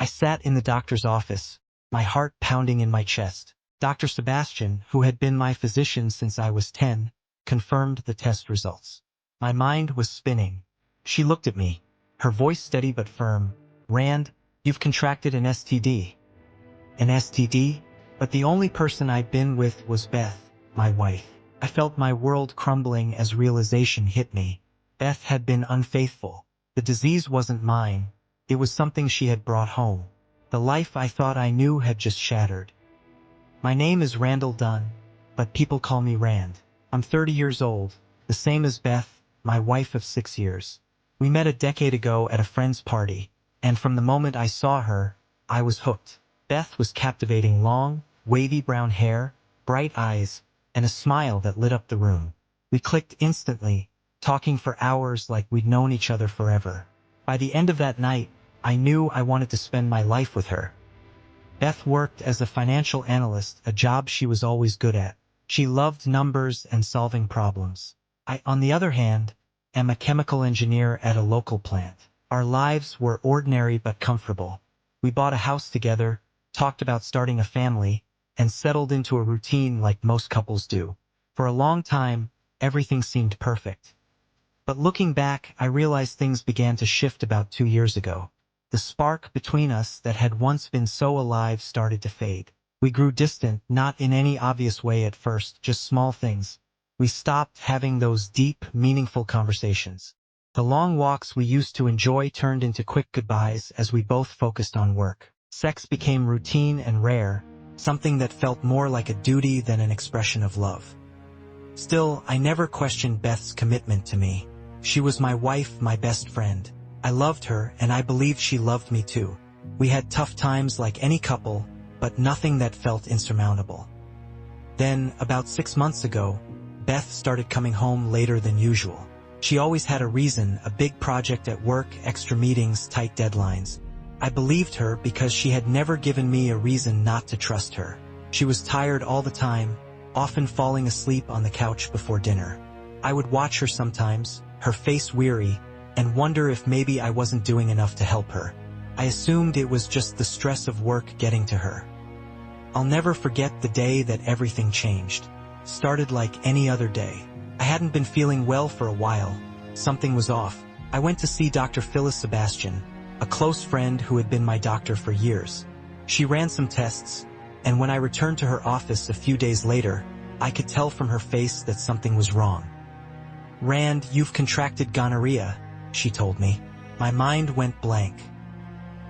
sat in the doctor's office, my heart pounding in my chest. Dr. Sebastian, who had been my physician since I was 10, confirmed the test results. My mind was spinning. She looked at me, her voice steady but firm. "Rand, you've contracted an STD." An STD? But the only person I'd been with was Beth, my wife. I felt my world crumbling as realization hit me. Beth had been unfaithful. The disease wasn't mine. It was something she had brought home. The life I thought I knew had just shattered. My name is Randall Dunn, but people call me Rand. I'm 30 years old, the same as Beth, my wife of 6 years. We met a decade ago at a friend's party, and from the moment I saw her, I was hooked. Beth was captivating: long, wavy brown hair, bright eyes, and a smile that lit up the room. We clicked instantly, talking for hours like we'd known each other forever. By the end of that night, I knew I wanted to spend my life with her. Beth worked as a financial analyst, a job she was always good at. She loved numbers and solving problems. I, on the other hand, am a chemical engineer at a local plant. Our lives were ordinary but comfortable. We bought a house together, talked about starting a family, and settled into a routine like most couples do. For a long time, everything seemed perfect. But looking back, I realized things began to shift about 2 years ago. The spark between us that had once been so alive started to fade. We grew distant, not in any obvious way at first, just small things. We stopped having those deep, meaningful conversations. The long walks we used to enjoy turned into quick goodbyes as we both focused on work. Sex became routine and rare, something that felt more like a duty than an expression of love. Still, I never questioned Beth's commitment to me. She was my wife, my best friend. I loved her, and I believed she loved me too. We had tough times like any couple, but nothing that felt insurmountable. Then, about 6 months ago, Beth started coming home later than usual. She always had a reason: a big project at work, extra meetings, tight deadlines. I believed her because she had never given me a reason not to trust her. She was tired all the time, often falling asleep on the couch before dinner. I would watch her sometimes, her face weary, and wonder if maybe I wasn't doing enough to help her. I assumed it was just the stress of work getting to her. I'll never forget the day that everything changed. Started like any other day. I hadn't been feeling well for a while. Something was off. I went to see Dr. Sebastian, a close friend who had been my doctor for years. She ran some tests, and when I returned to her office a few days later, I could tell from her face that something was wrong. "Rand, you've contracted gonorrhea," she told me. My mind went blank.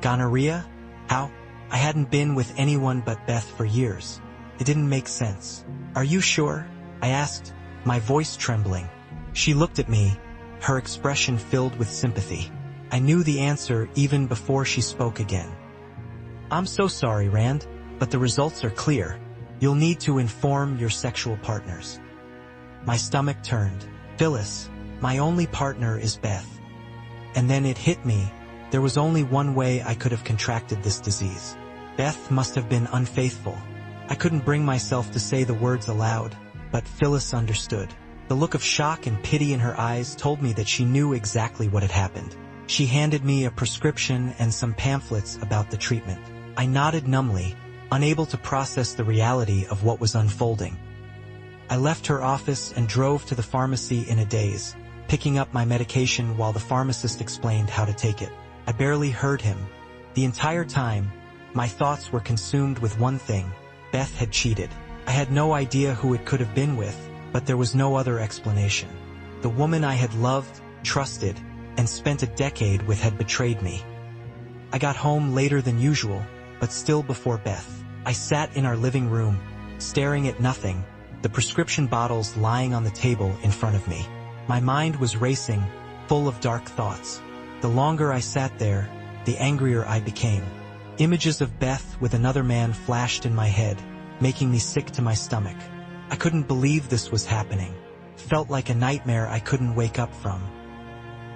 Gonorrhea? How? I hadn't been with anyone but Beth for years. It didn't make sense. "Are you sure?" I asked, my voice trembling. She looked at me, her expression filled with sympathy. I knew the answer even before she spoke again. "I'm so sorry, Rand, but the results are clear. You'll need to inform your sexual partners." My stomach turned. Phyllis, my only partner is Beth. And then it hit me. There was only one way I could have contracted this disease. Beth must have been unfaithful. I couldn't bring myself to say the words aloud, but Phyllis understood. The look of shock and pity in her eyes told me that she knew exactly what had happened. She handed me a prescription and some pamphlets about the treatment. I nodded numbly, unable to process the reality of what was unfolding. I left her office and drove to the pharmacy in a daze, picking up my medication while the pharmacist explained how to take it. I barely heard him. The entire time, my thoughts were consumed with one thing: Beth had cheated. I had no idea who it could have been with, but there was no other explanation. The woman I had loved, trusted, and spent a decade with had betrayed me. I got home later than usual, but still before Beth. I sat in our living room, staring at nothing, the prescription bottles lying on the table in front of me. My mind was racing, full of dark thoughts. The longer I sat there, the angrier I became. Images of Beth with another man flashed in my head, making me sick to my stomach. I couldn't believe this was happening. Felt like a nightmare I couldn't wake up from.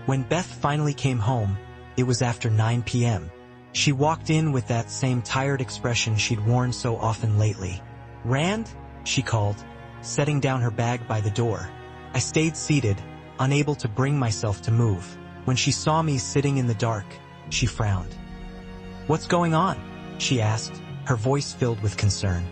When Beth finally came home, it was after 9 p.m. She walked in with that same tired expression she'd worn so often lately. "Rand?" she called, setting down her bag by the door. I stayed seated, unable to bring myself to move. When she saw me sitting in the dark, she frowned. "What's going on?" she asked, her voice filled with concern.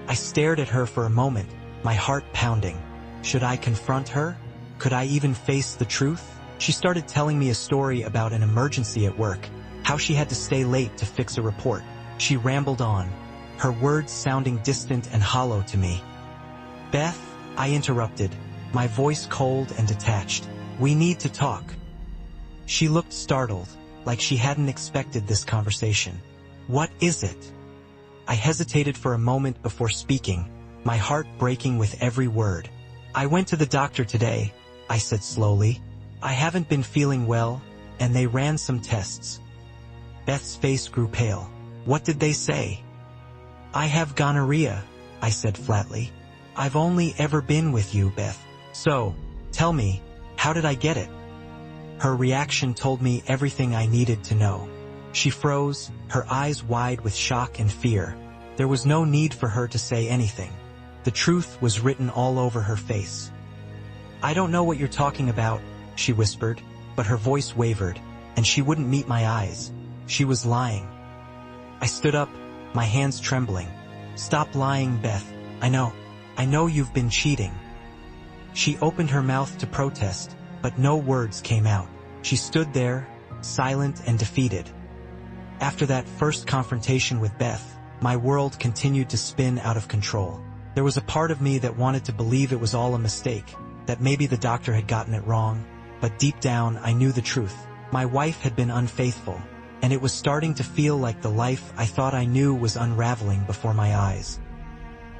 I stared at her for a moment, my heart pounding. Should I confront her? Could I even face the truth? She started telling me a story about an emergency at work, how she had to stay late to fix a report. She rambled on, her words sounding distant and hollow to me. "Beth," I interrupted, my voice cold and detached. "We need to talk." She looked startled, like she hadn't expected this conversation. "What is it?" I hesitated for a moment before speaking, my heart breaking with every word. "I went to the doctor today," I said slowly. "I haven't been feeling well, and they ran some tests." Beth's face grew pale. "What did they say?" "I have gonorrhea," I said flatly. "I've only ever been with you, Beth. So, tell me, how did I get it?" Her reaction told me everything I needed to know. She froze, her eyes wide with shock and fear. There was no need for her to say anything. The truth was written all over her face. "I don't know what you're talking about," she whispered, but her voice wavered, and she wouldn't meet my eyes. She was lying. I stood up, my hands trembling. "Stop lying, Beth. I know you've been cheating." She opened her mouth to protest, but no words came out. She stood there, silent and defeated. After that first confrontation with Beth, my world continued to spin out of control. There was a part of me that wanted to believe it was all a mistake, that maybe the doctor had gotten it wrong, but deep down I knew the truth. My wife had been unfaithful, and it was starting to feel like the life I thought I knew was unraveling before my eyes.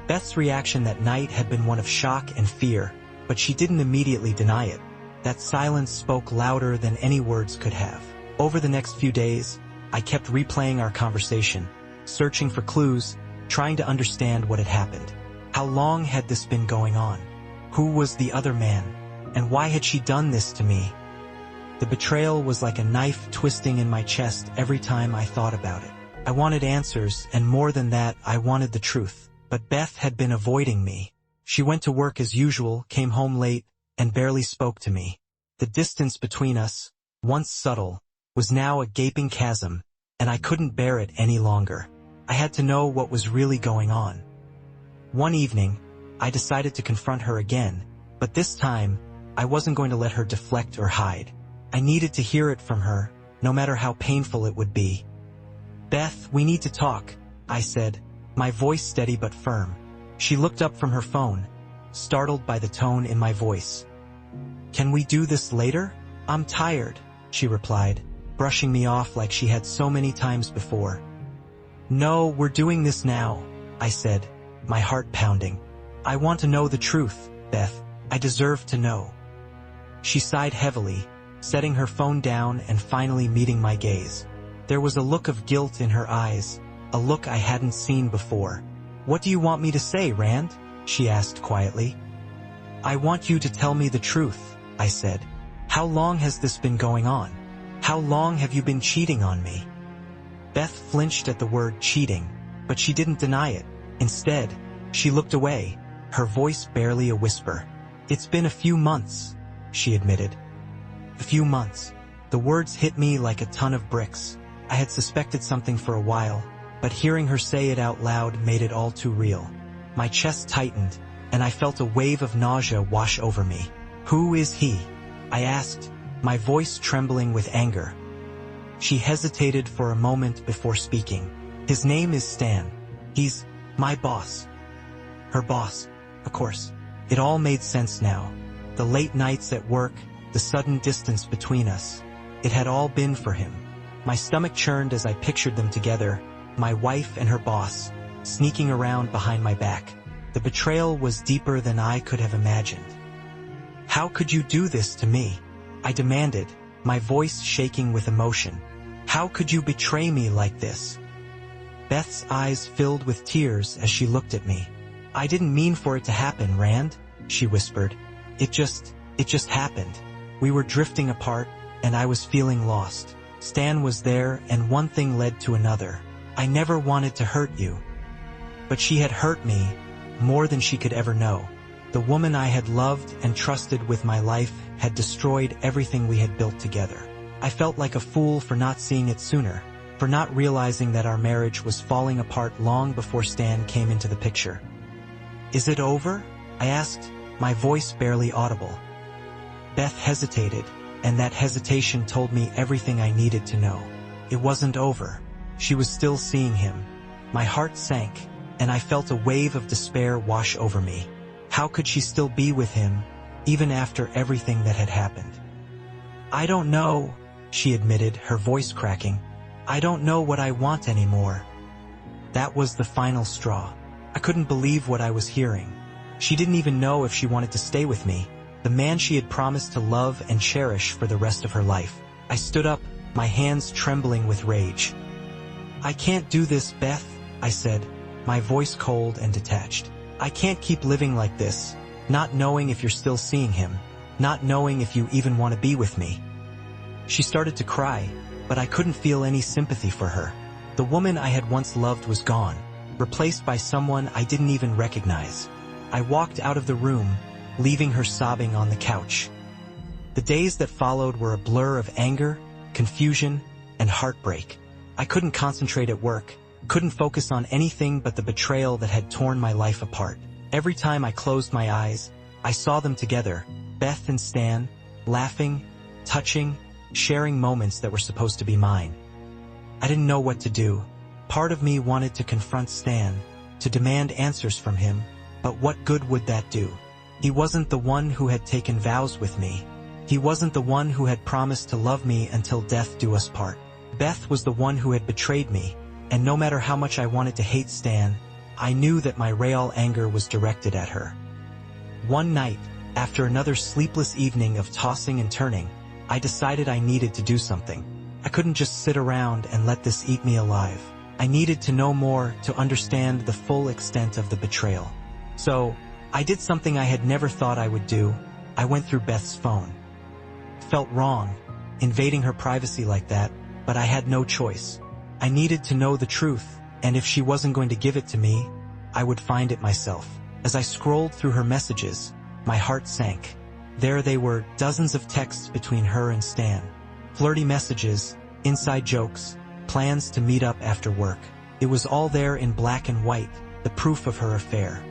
Beth's reaction that night had been one of shock and fear, but she didn't immediately deny it. That silence spoke louder than any words could have. Over the next few days, I kept replaying our conversation, searching for clues, trying to understand what had happened. How long had this been going on? Who was the other man? And why had she done this to me? The betrayal was like a knife twisting in my chest every time I thought about it. I wanted answers, and more than that, I wanted the truth. But Beth had been avoiding me. She went to work as usual, came home late, and barely spoke to me. The distance between us, once subtle, was now a gaping chasm, and I couldn't bear it any longer. I had to know what was really going on. One evening, I decided to confront her again, but this time, I wasn't going to let her deflect or hide. I needed to hear it from her, no matter how painful it would be. "Beth, we need to talk," I said, my voice steady but firm. She looked up from her phone, startled by the tone in my voice. "Can we do this later? I'm tired," she replied, brushing me off like she had so many times before. "No, we're doing this now," I said, my heart pounding. "I want to know the truth, Beth. I deserve to know." She sighed heavily, setting her phone down and finally meeting my gaze. There was a look of guilt in her eyes, a look I hadn't seen before. "What do you want me to say, Rand?" she asked quietly. "I want you to tell me the truth," I said. "How long has this been going on? How long have you been cheating on me?" Beth flinched at the word cheating, but she didn't deny it. Instead, she looked away, her voice barely a whisper. "It's been a few months," she admitted. "A few months." The words hit me like a ton of bricks. I had suspected something for a while, but hearing her say it out loud made it all too real. My chest tightened, and I felt a wave of nausea wash over me. "Who is he?" I asked, my voice trembling with anger. She hesitated for a moment before speaking. "His name is Stan. He's my boss." Her boss, of course. It all made sense now. The late nights at work, the sudden distance between us. It had all been for him. My stomach churned as I pictured them together, my wife and her boss, sneaking around behind my back. The betrayal was deeper than I could have imagined. "How could you do this to me?" I demanded, my voice shaking with emotion. "How could you betray me like this?" Beth's eyes filled with tears as she looked at me. "I didn't mean for it to happen, Rand," she whispered. It just happened. We were drifting apart, and I was feeling lost. Stan was there, and one thing led to another. I never wanted to hurt you. But she had hurt me, more than she could ever know. The woman I had loved and trusted with my life had destroyed everything we had built together. I felt like a fool for not seeing it sooner. for not realizing that our marriage was falling apart long before Stan came into the picture. "Is it over?" I asked, my voice barely audible. Beth hesitated, and that hesitation told me everything I needed to know. It wasn't over. She was still seeing him. My heart sank, and I felt a wave of despair wash over me. How could she still be with him, even after everything that had happened? "I don't know," she admitted, her voice cracking. "I don't know what I want anymore." That was the final straw. I couldn't believe what I was hearing. She didn't even know if she wanted to stay with me, the man she had promised to love and cherish for the rest of her life. I stood up, my hands trembling with rage. "I can't do this, Beth," I said, my voice cold and detached. "I can't keep living like this, not knowing if you're still seeing him, not knowing if you even want to be with me." She started to cry, but I couldn't feel any sympathy for her. The woman I had once loved was gone, replaced by someone I didn't even recognize. I walked out of the room, leaving her sobbing on the couch. The days that followed were a blur of anger, confusion, and heartbreak. I couldn't concentrate at work, couldn't focus on anything but the betrayal that had torn my life apart. Every time I closed my eyes, I saw them together, Beth and Stan, laughing, touching, sharing moments that were supposed to be mine. I didn't know what to do. Part of me wanted to confront Stan, to demand answers from him, but what good would that do? He wasn't the one who had taken vows with me. He wasn't the one who had promised to love me until death do us part. Beth was the one who had betrayed me, and no matter how much I wanted to hate Stan, I knew that my real anger was directed at her. One night, after another sleepless evening of tossing and turning, I decided I needed to do something. I couldn't just sit around and let this eat me alive. I needed to know more to understand the full extent of the betrayal. So, I did something I had never thought I would do. I went through Beth's phone. It felt wrong, invading her privacy like that, but I had no choice. I needed to know the truth, and if she wasn't going to give it to me, I would find it myself. As I scrolled through her messages, my heart sank. There they were, dozens of texts between her and Stan. Flirty messages, inside jokes, plans to meet up after work. It was all there in black and white, the proof of her affair.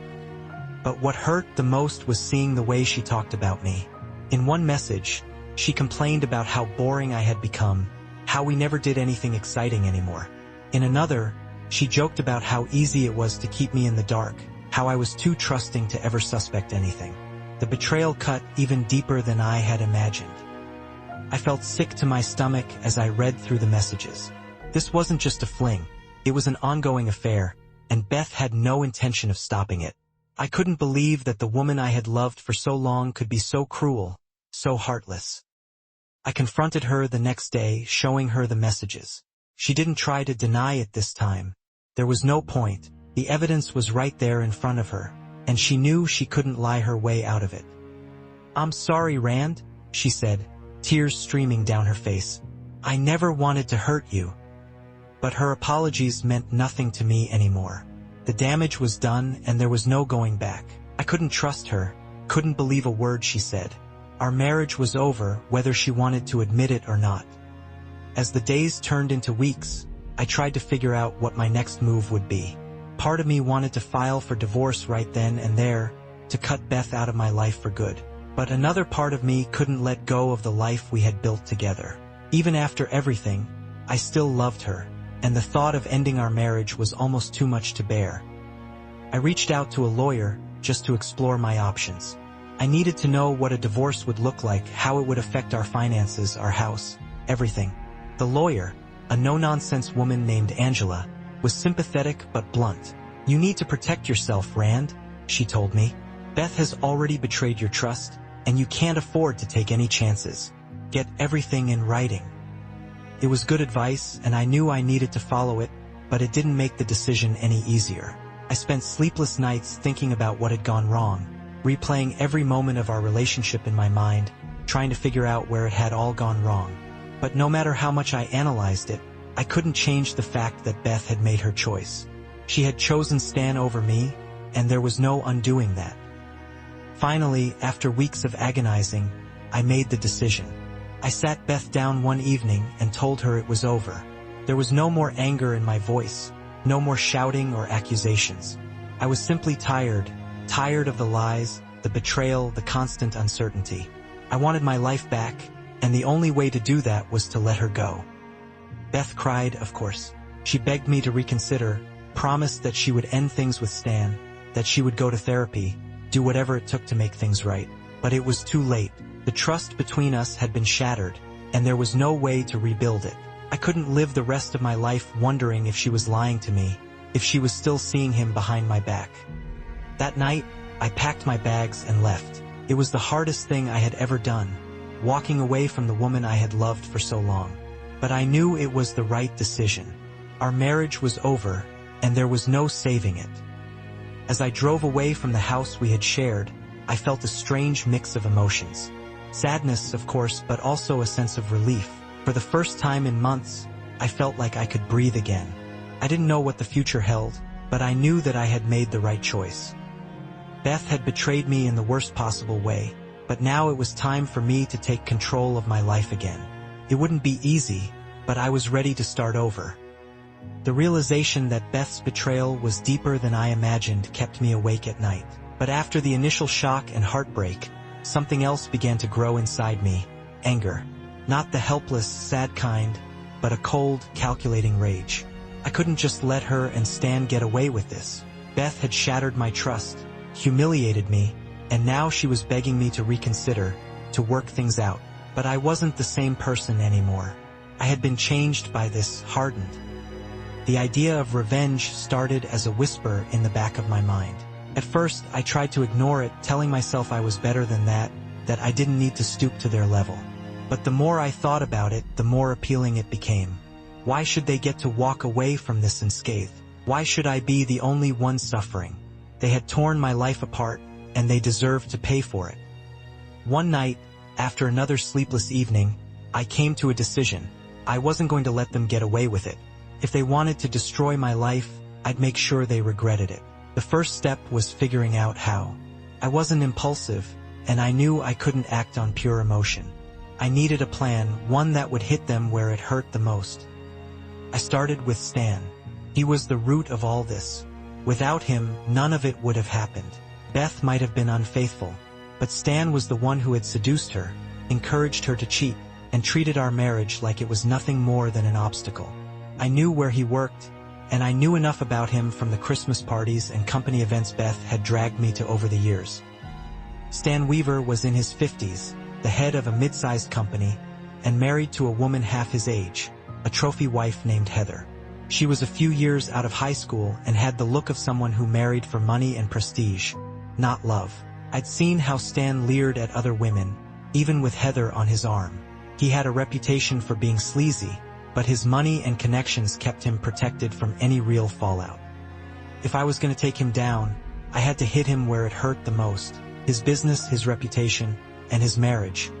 But what hurt the most was seeing the way she talked about me. In one message, she complained about how boring I had become, how we never did anything exciting anymore. In another, she joked about how easy it was to keep me in the dark, how I was too trusting to ever suspect anything. The betrayal cut even deeper than I had imagined. I felt sick to my stomach as I read through the messages. This wasn't just a fling, it was an ongoing affair, and Beth had no intention of stopping it. I couldn't believe that the woman I had loved for so long could be so cruel, so heartless. I confronted her the next day, showing her the messages. She didn't try to deny it this time. There was no point. The evidence was right there in front of her, and she knew she couldn't lie her way out of it. "I'm sorry, Rand," she said, tears streaming down her face. "I never wanted to hurt you." But her apologies meant nothing to me anymore. The damage was done and there was no going back. I couldn't trust her, couldn't believe a word she said. Our marriage was over, whether she wanted to admit it or not. As the days turned into weeks, I tried to figure out what my next move would be. Part of me wanted to file for divorce right then and there, to cut Beth out of my life for good. But another part of me couldn't let go of the life we had built together. Even after everything, I still loved her, and the thought of ending our marriage was almost too much to bear. I reached out to a lawyer just to explore my options. I needed to know what a divorce would look like, how it would affect our finances, our house, everything. The lawyer, a no-nonsense woman named Angela, was sympathetic but blunt. "You need to protect yourself, Rand," she told me. "Beth has already betrayed your trust, and you can't afford to take any chances. Get everything in writing." It was good advice, and I knew I needed to follow it, but it didn't make the decision any easier. I spent sleepless nights thinking about what had gone wrong, replaying every moment of our relationship in my mind, trying to figure out where it had all gone wrong. But no matter how much I analyzed it, I couldn't change the fact that Beth had made her choice. She had chosen Stan over me, and there was no undoing that. Finally, after weeks of agonizing, I made the decision. I sat Beth down one evening and told her it was over. There was no more anger in my voice, no more shouting or accusations. I was simply tired of the lies, the betrayal, the constant uncertainty. I wanted my life back, and the only way to do that was to let her go. Beth cried, of course. She begged me to reconsider, promised that she would end things with Stan, that she would go to therapy, do whatever it took to make things right. But it was too late. The trust between us had been shattered, and there was no way to rebuild it. I couldn't live the rest of my life wondering if she was lying to me, if she was still seeing him behind my back. That night, I packed my bags and left. It was the hardest thing I had ever done, walking away from the woman I had loved for so long. But I knew it was the right decision. Our marriage was over, and there was no saving it. As I drove away from the house we had shared, I felt a strange mix of emotions. Sadness, of course, but also a sense of relief. For the first time in months, I felt like I could breathe again. I didn't know what the future held, but I knew that I had made the right choice. Beth had betrayed me in the worst possible way, but now it was time for me to take control of my life again. It wouldn't be easy, but I was ready to start over. The realization that Beth's betrayal was deeper than I imagined kept me awake at night. But after the initial shock and heartbreak, something else began to grow inside me: anger. Not the helpless, sad kind, but a cold, calculating rage. I couldn't just let her and Stan get away with this. Beth had shattered my trust, humiliated me, and now she was begging me to reconsider, to work things out. But I wasn't the same person anymore. I had been changed by this, hardened. The idea of revenge started as a whisper in the back of my mind. At first, I tried to ignore it, telling myself I was better than that I didn't need to stoop to their level. But the more I thought about it, the more appealing it became. Why should they get to walk away from this unscathed? Why should I be the only one suffering? They had torn my life apart, and they deserved to pay for it. One night, after another sleepless evening, I came to a decision. I wasn't going to let them get away with it. If they wanted to destroy my life, I'd make sure they regretted it. The first step was figuring out how. I wasn't impulsive, and I knew I couldn't act on pure emotion. I needed a plan, one that would hit them where it hurt the most. I started with Stan. He was the root of all this. Without him, none of it would have happened. Beth might have been unfaithful, but Stan was the one who had seduced her, encouraged her to cheat, and treated our marriage like it was nothing more than an obstacle. I knew where he worked, and I knew enough about him from the Christmas parties and company events Beth had dragged me to over the years. Stan Weaver was in his 50s, the head of a mid-sized company, and married to a woman half his age, a trophy wife named Heather. She was a few years out of high school and had the look of someone who married for money and prestige, not love. I'd seen how Stan leered at other women, even with Heather on his arm. He had a reputation for being sleazy, but his money and connections kept him protected from any real fallout. If I was going to take him down, I had to hit him where it hurt the most: his business, his reputation, and his marriage.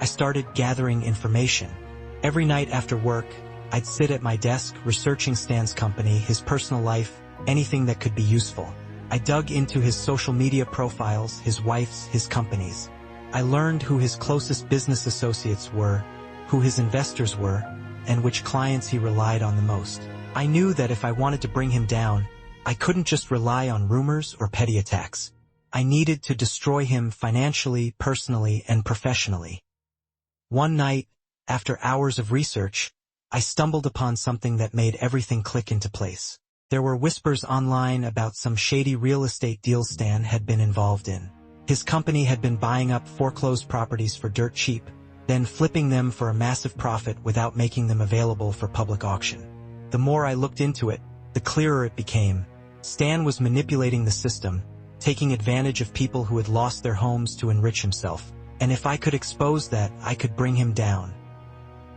I started gathering information. Every night after work, I'd sit at my desk researching Stan's company, his personal life, anything that could be useful. I dug into his social media profiles, his wife's, his company's. I learned who his closest business associates were, who his investors were, and which clients he relied on the most. I knew that if I wanted to bring him down, I couldn't just rely on rumors or petty attacks. I needed to destroy him financially, personally, and professionally. One night, after hours of research, I stumbled upon something that made everything click into place. There were whispers online about some shady real estate deals Stan had been involved in. His company had been buying up foreclosed properties for dirt cheap, then flipping them for a massive profit without making them available for public auction. The more I looked into it, the clearer it became. Stan was manipulating the system, taking advantage of people who had lost their homes to enrich himself. And if I could expose that, I could bring him down.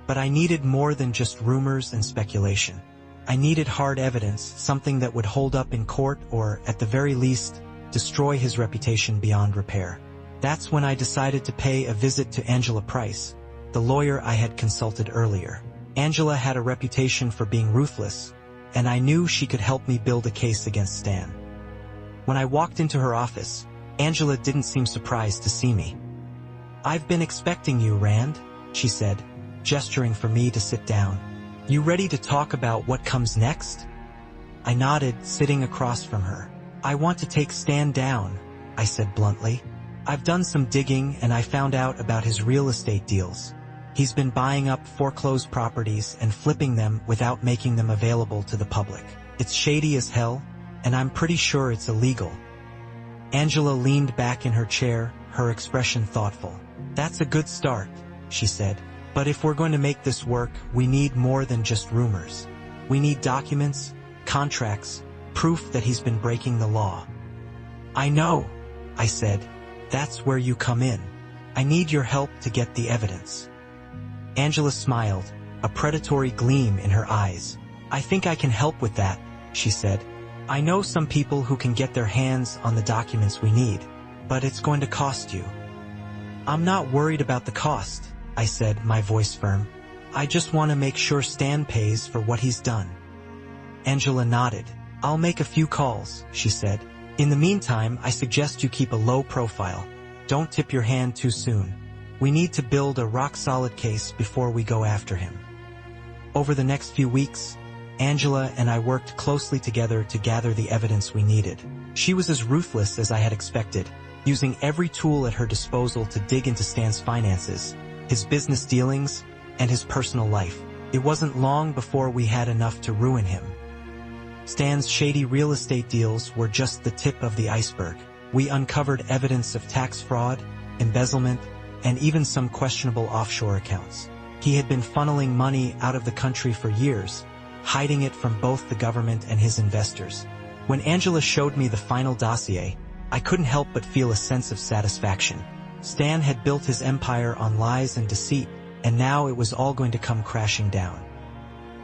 But I needed more than just rumors and speculation. I needed hard evidence, something that would hold up in court or, at the very least, destroy his reputation beyond repair. That's when I decided to pay a visit to Angela Price, the lawyer I had consulted earlier. Angela had a reputation for being ruthless, and I knew she could help me build a case against Stan. When I walked into her office, Angela didn't seem surprised to see me. "I've been expecting you, Rand," she said, gesturing for me to sit down. You ready to talk about what comes next? I nodded, sitting across from her. I want to take Stan down, I said bluntly. I've done some digging and I found out about his real estate deals. He's been buying up foreclosed properties and flipping them without making them available to the public. It's shady as hell, and I'm pretty sure it's illegal. Angela leaned back in her chair, her expression thoughtful. That's a good start, she said. But if we're going to make this work, we need more than just rumors. We need documents, contracts, proof that he's been breaking the law. I know, I said. That's where you come in. I need your help to get the evidence. Angela smiled, a predatory gleam in her eyes. I think I can help with that, she said. I know some people who can get their hands on the documents we need, but it's going to cost you. I'm not worried about the cost, I said, my voice firm. I just want to make sure Stan pays for what he's done. Angela nodded. I'll make a few calls, she said. In the meantime, I suggest you keep a low profile. Don't tip your hand too soon. We need to build a rock-solid case before we go after him. Over the next few weeks, Angela and I worked closely together to gather the evidence we needed. She was as ruthless as I had expected, using every tool at her disposal to dig into Stan's finances, his business dealings, and his personal life. It wasn't long before we had enough to ruin him. Stan's shady real estate deals were just the tip of the iceberg. We uncovered evidence of tax fraud, embezzlement, and even some questionable offshore accounts. He had been funneling money out of the country for years, hiding it from both the government and his investors. When Angela showed me the final dossier, I couldn't help but feel a sense of satisfaction. Stan had built his empire on lies and deceit, and now it was all going to come crashing down.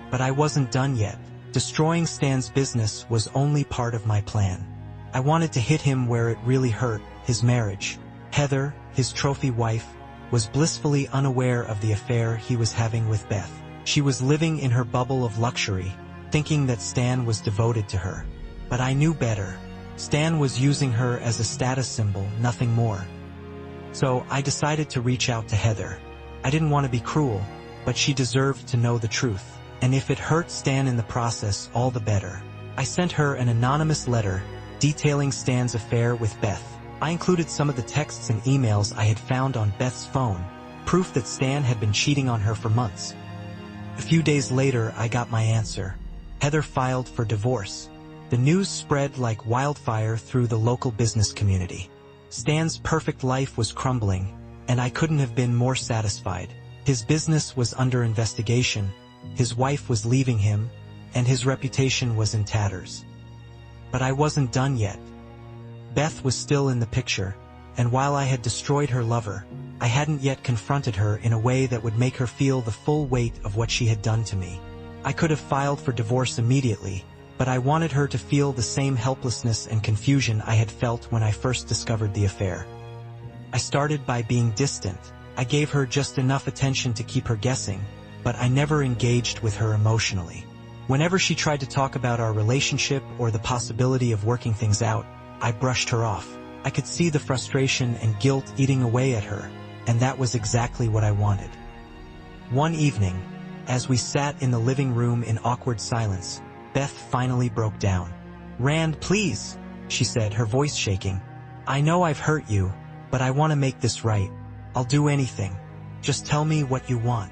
But I wasn't done yet. Destroying Stan's business was only part of my plan. I wanted to hit him where it really hurt, his marriage. Heather, his trophy wife, was blissfully unaware of the affair he was having with Beth. She was living in her bubble of luxury, thinking that Stan was devoted to her. But I knew better. Stan was using her as a status symbol, nothing more. So I decided to reach out to Heather. I didn't want to be cruel, but she deserved to know the truth. And if it hurt Stan in the process, all the better. I sent her an anonymous letter detailing Stan's affair with Beth. I included some of the texts and emails I had found on Beth's phone, proof that Stan had been cheating on her for months. A few days later, I got my answer. Heather filed for divorce. The news spread like wildfire through the local business community. Stan's perfect life was crumbling, and I couldn't have been more satisfied. His business was under investigation, his wife was leaving him, and his reputation was in tatters. But I wasn't done yet. Beth was still in the picture, and while I had destroyed her lover, I hadn't yet confronted her in a way that would make her feel the full weight of what she had done to me. I could have filed for divorce immediately, but I wanted her to feel the same helplessness and confusion I had felt when I first discovered the affair. I started by being distant. I gave her just enough attention to keep her guessing, but I never engaged with her emotionally. Whenever she tried to talk about our relationship or the possibility of working things out, I brushed her off. I could see the frustration and guilt eating away at her, and that was exactly what I wanted. One evening, as we sat in the living room in awkward silence, Beth finally broke down. "Rand, please," she said, her voice shaking. "I know I've hurt you, but I want to make this right. I'll do anything. Just tell me what you want."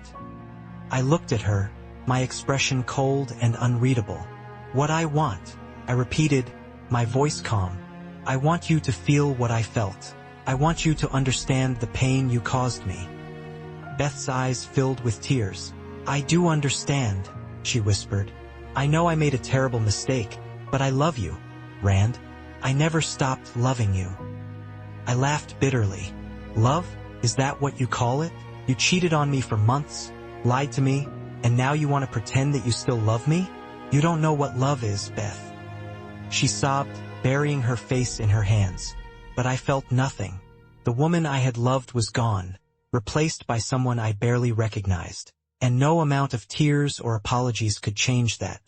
I looked at her, my expression cold and unreadable. "What I want," I repeated, my voice calm. "I want you to feel what I felt. I want you to understand the pain you caused me." Beth's eyes filled with tears. "I do understand," she whispered. "I know I made a terrible mistake, but I love you, Rand. I never stopped loving you." I laughed bitterly. "Love? Is that what you call it? You cheated on me for months, lied to me, and now you want to pretend that you still love me? You don't know what love is, Beth." She sobbed, burying her face in her hands. But I felt nothing. The woman I had loved was gone, replaced by someone I barely recognized, and no amount of tears or apologies could change that.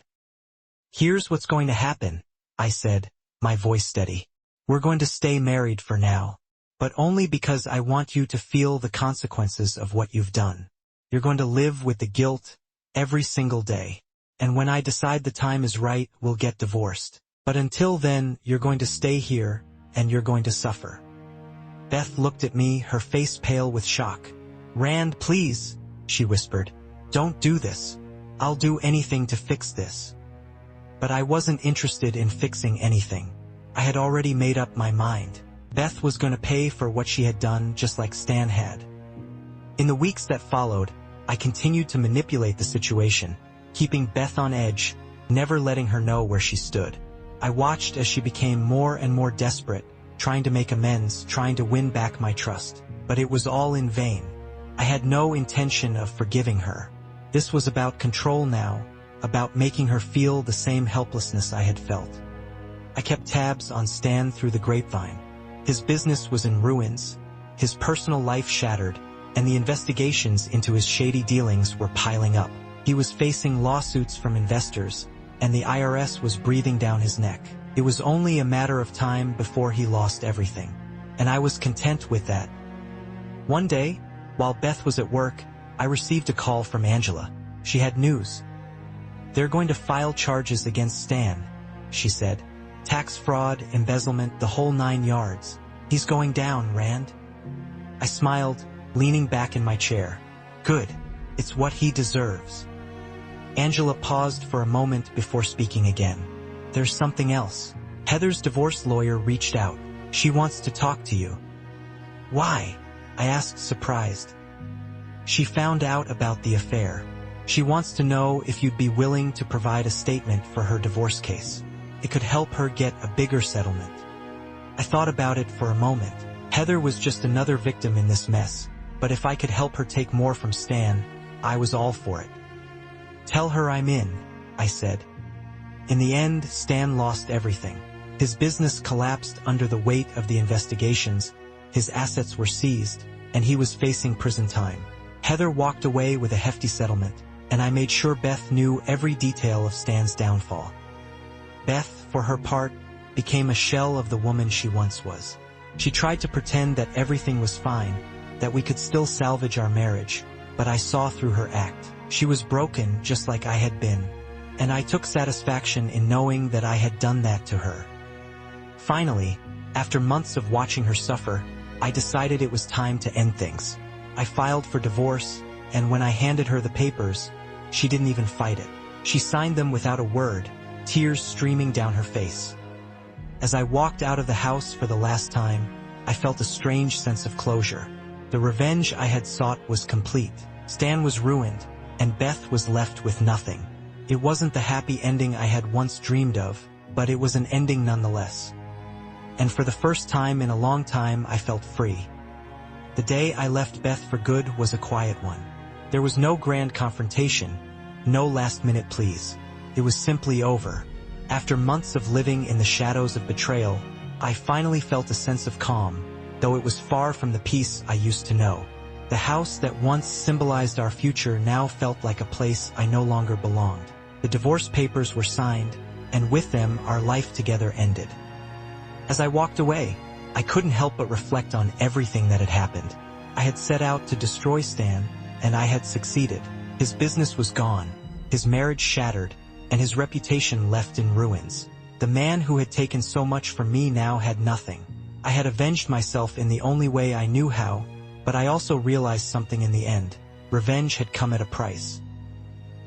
"Here's what's going to happen," I said, my voice steady. "We're going to stay married for now, but only because I want you to feel the consequences of what you've done. You're going to live with the guilt, every single day. And when I decide the time is right, we'll get divorced. But until then, you're going to stay here, and you're going to suffer." Beth looked at me, her face pale with shock. "Rand, please," she whispered. "Don't do this. I'll do anything to fix this." But I wasn't interested in fixing anything. I had already made up my mind. Beth was going to pay for what she had done, just like Stan had. In the weeks that followed, I continued to manipulate the situation, keeping Beth on edge, never letting her know where she stood. I watched as she became more and more desperate, trying to make amends, trying to win back my trust. But it was all in vain. I had no intention of forgiving her. This was about control now, about making her feel the same helplessness I had felt. I kept tabs on Stan through the grapevine. His business was in ruins, his personal life shattered, and the investigations into his shady dealings were piling up. He was facing lawsuits from investors, and the IRS was breathing down his neck. It was only a matter of time before he lost everything, and I was content with that. One day, while Beth was at work, I received a call from Angela. She had news. "They're going to file charges against Stan," she said. "Tax fraud, embezzlement, the whole 9 yards. He's going down, Rand." I smiled, leaning back in my chair. Good. It's what he deserves. Angela paused for a moment before speaking again. "There's something else. Heather's divorce lawyer reached out. She wants to talk to you." "Why?" I asked, surprised. "She found out about the affair. She wants to know if you'd be willing to provide a statement for her divorce case. It could help her get a bigger settlement." I thought about it for a moment. Heather was just another victim in this mess, but if I could help her take more from Stan, I was all for it. "Tell her I'm in," I said. In the end, Stan lost everything. His business collapsed under the weight of the investigations, his assets were seized, and he was facing prison time. Heather walked away with a hefty settlement, and I made sure Beth knew every detail of Stan's downfall. Beth, for her part, became a shell of the woman she once was. She tried to pretend that everything was fine, that we could still salvage our marriage, but I saw through her act. She was broken just like I had been, and I took satisfaction in knowing that I had done that to her. Finally, after months of watching her suffer, I decided it was time to end things. I filed for divorce, and when I handed her the papers, she didn't even fight it. She signed them without a word, tears streaming down her face. As I walked out of the house for the last time, I felt a strange sense of closure. The revenge I had sought was complete. Stan was ruined, and Beth was left with nothing. It wasn't the happy ending I had once dreamed of, but it was an ending nonetheless. And for the first time in a long time, I felt free. The day I left Beth for good was a quiet one. There was no grand confrontation, no last-minute pleas. It was simply over. After months of living in the shadows of betrayal, I finally felt a sense of calm, though it was far from the peace I used to know. The house that once symbolized our future now felt like a place I no longer belonged. The divorce papers were signed, and with them our life together ended. As I walked away, I couldn't help but reflect on everything that had happened. I had set out to destroy Stan, and I had succeeded. His business was gone, his marriage shattered, and his reputation left in ruins. The man who had taken so much from me now had nothing. I had avenged myself in the only way I knew how, but I also realized something in the end. Revenge had come at a price.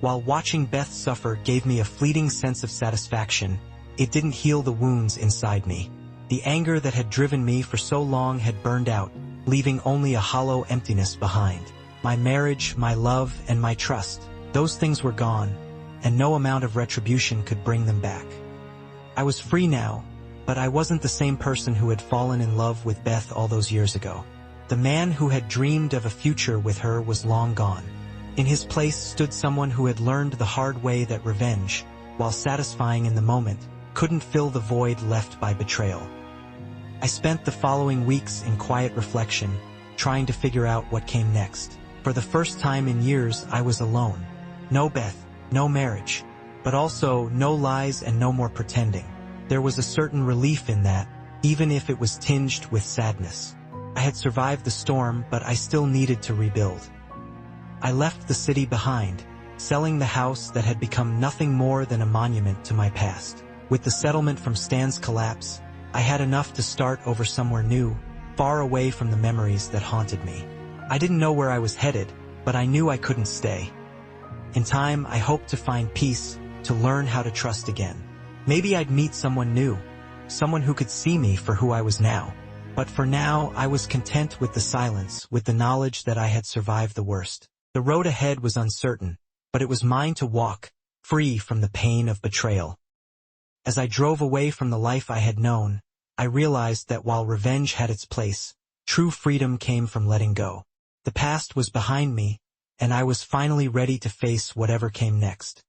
While watching Beth suffer gave me a fleeting sense of satisfaction, it didn't heal the wounds inside me. The anger that had driven me for so long had burned out, leaving only a hollow emptiness behind. My marriage, my love, and my trust, those things were gone, and no amount of retribution could bring them back. I was free now, but I wasn't the same person who had fallen in love with Beth all those years ago. The man who had dreamed of a future with her was long gone. In his place stood someone who had learned the hard way that revenge, while satisfying in the moment, couldn't fill the void left by betrayal. I spent the following weeks in quiet reflection, trying to figure out what came next. For the first time in years, I was alone. No Beth, no marriage, but also no lies and no more pretending. There was a certain relief in that, even if it was tinged with sadness. I had survived the storm, but I still needed to rebuild. I left the city behind, selling the house that had become nothing more than a monument to my past. With the settlement from Stan's collapse, I had enough to start over somewhere new, far away from the memories that haunted me. I didn't know where I was headed, but I knew I couldn't stay. In time, I hoped to find peace, to learn how to trust again. Maybe I'd meet someone new, someone who could see me for who I was now. But for now, I was content with the silence, with the knowledge that I had survived the worst. The road ahead was uncertain, but it was mine to walk, free from the pain of betrayal. As I drove away from the life I had known, I realized that while revenge had its place, true freedom came from letting go. The past was behind me, and I was finally ready to face whatever came next.